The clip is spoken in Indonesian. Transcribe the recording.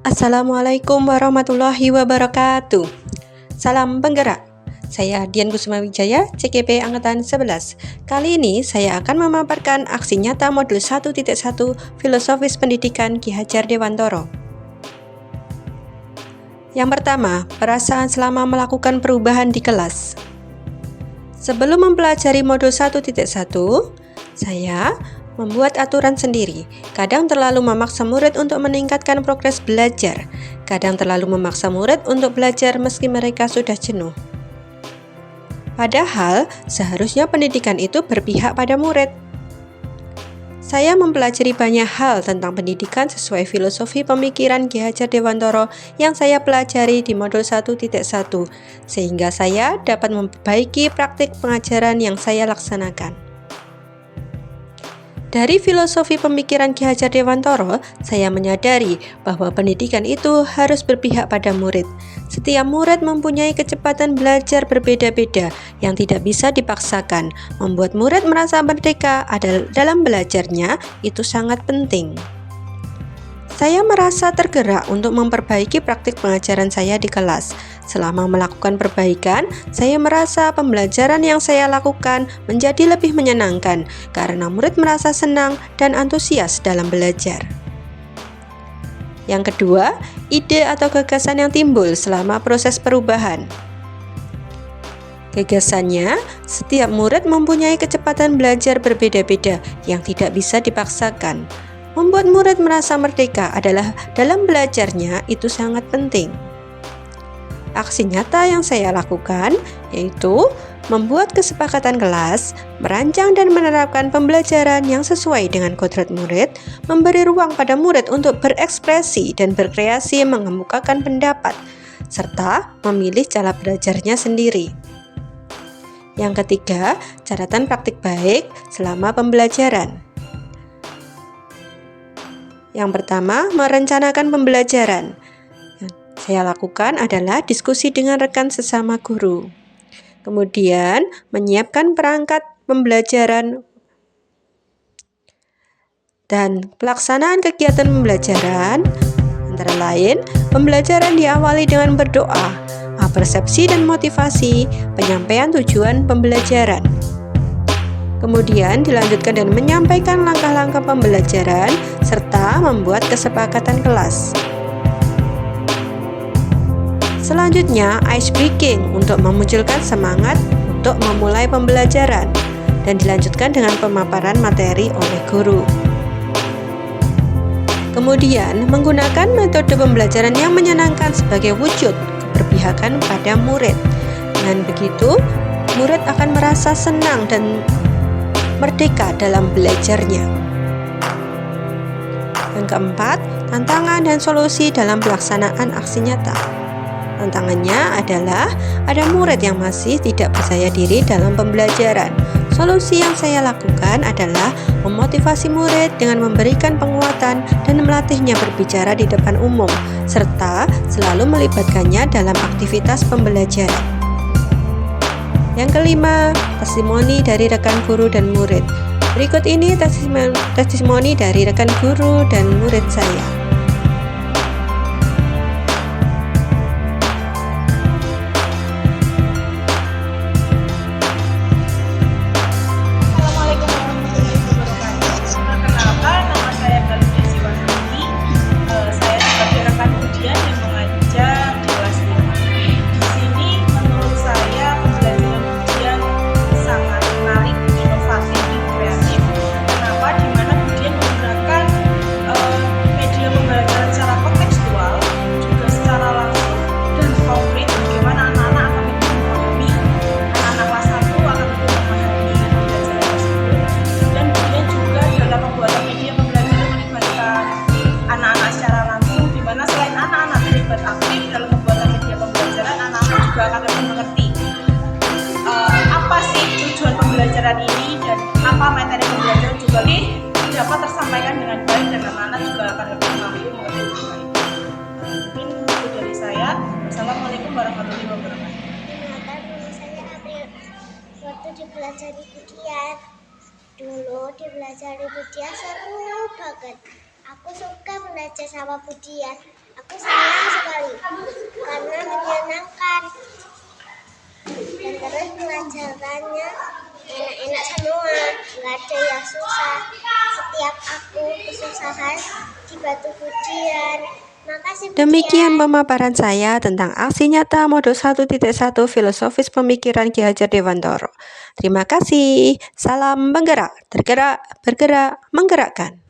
Assalamualaikum warahmatullahi wabarakatuh. Salam penggerak. Saya Dian Kusuma Wijaya, CGP Angkatan 11. Kali ini saya akan memaparkan aksi nyata modul 1.1 Filosofis Pendidikan Ki Hajar Dewantoro. Yang pertama, perasaan selama melakukan perubahan di kelas. Sebelum mempelajari modul 1.1, saya membuat aturan sendiri. Kadang terlalu memaksa murid untuk meningkatkan progres belajar. Kadang terlalu memaksa murid untuk belajar meski mereka sudah jenuh. Padahal, seharusnya pendidikan itu berpihak pada murid. Saya mempelajari banyak hal tentang pendidikan sesuai filosofi pemikiran Ki Hajar Dewantoro yang saya pelajari di modul 1.1, sehingga saya dapat memperbaiki praktik pengajaran yang saya laksanakan. Dari filosofi pemikiran Ki Hajar Dewantoro, saya menyadari bahwa pendidikan itu harus berpihak pada murid. Setiap murid mempunyai kecepatan belajar berbeda-beda yang tidak bisa dipaksakan. Membuat murid merasa merdeka dalam belajarnya itu sangat penting. Saya merasa tergerak untuk memperbaiki praktik pengajaran saya di kelas. Selama melakukan perbaikan, saya merasa pembelajaran yang saya lakukan menjadi lebih menyenangkan karena murid merasa senang dan antusias dalam belajar. Yang kedua, ide atau gagasan yang timbul selama proses perubahan. Gagasannya, setiap murid mempunyai kecepatan belajar berbeda-beda yang tidak bisa dipaksakan. Membuat murid merasa merdeka adalah dalam belajarnya itu sangat penting. Aksi nyata yang saya lakukan yaitu membuat kesepakatan kelas, merancang dan menerapkan pembelajaran yang sesuai dengan kodrat murid, memberi ruang pada murid untuk berekspresi dan berkreasi mengemukakan pendapat, serta memilih cara belajarnya sendiri. Yang ketiga, catatan praktik baik selama pembelajaran. Yang pertama, merencanakan pembelajaran. Yang saya lakukan adalah diskusi dengan rekan sesama guru. Kemudian, menyiapkan perangkat pembelajaran dan pelaksanaan kegiatan pembelajaran. Antara lain, pembelajaran diawali dengan berdoa, persepsi dan motivasi, penyampaian tujuan pembelajaran. Kemudian dilanjutkan dengan menyampaikan langkah-langkah pembelajaran serta membuat kesepakatan kelas. Selanjutnya, ice breaking untuk memunculkan semangat untuk memulai pembelajaran dan dilanjutkan dengan pemaparan materi oleh guru. Kemudian, menggunakan metode pembelajaran yang menyenangkan sebagai wujud keberpihakan pada murid. Dengan begitu, murid akan merasa senang dan merdeka dalam belajarnya. Yang keempat, tantangan dan solusi dalam pelaksanaan aksi nyata. Tantangannya adalah ada murid yang masih tidak percaya diri dalam pembelajaran. Solusi yang saya lakukan adalah memotivasi murid dengan memberikan penguatan dan melatihnya berbicara di depan umum, serta selalu melibatkannya dalam aktivitas pembelajaran. Yang kelima, testimoni dari rekan guru dan murid. Berikut ini testimoni dari rekan guru dan murid saya. Assalamualaikum warahmatullahi wabarakatuh. Perkenalkan, nama saya Galuh Siwanti. Saya sebagai rekan ujian yang mengajar di kelas 5. Di sini menurut saya pembelajaran ujian sangat menarik, inovatif, dan kreatif. Kenapa? Di mana ujian menggunakan media pembelajaran secara kontekstual, juga secara langsung dan konkret. Bagaimana anak-anak akan lebih memahami, anak-anak kelas 1 akan lebih memahami pembelajaran tersebut. Dan kemudian juga dalam pembuatan media pembelajaran melibatkan anak-anak secara langsung, di mana selain anak-anak terlibat aktif dalam pembuatan media pembelajaran, anak-anak juga akan lebih mengerti apa sih tujuan pembelajaran ini dan apa materi pembelajaran juga dapat tersampaikan dengan baik dan anak-anak juga akan lebih mampu mengerti dengan baik. Mungkin itu dari saya. Assalamualaikum warahmatullahi wabarakatuh. Perkenalkan, nama saya April. Waktu dipelajari ujian, dulu dipelajari ujian seru banget. Aku Aku suka belajar sama Budian. Aku senang sekali karena menyenangkan. Dan terus pelajarannya enak-enak semua, nggak ada yang susah. Setiap aku kesusahan dibantu Budian. Makasih Budian. Demikian pemaparan saya tentang aksi nyata modul 1.1 filosofis pemikiran Ki Hajar Dewantara. Terima kasih. Salam penggerak, tergerak, bergerak, menggerakkan.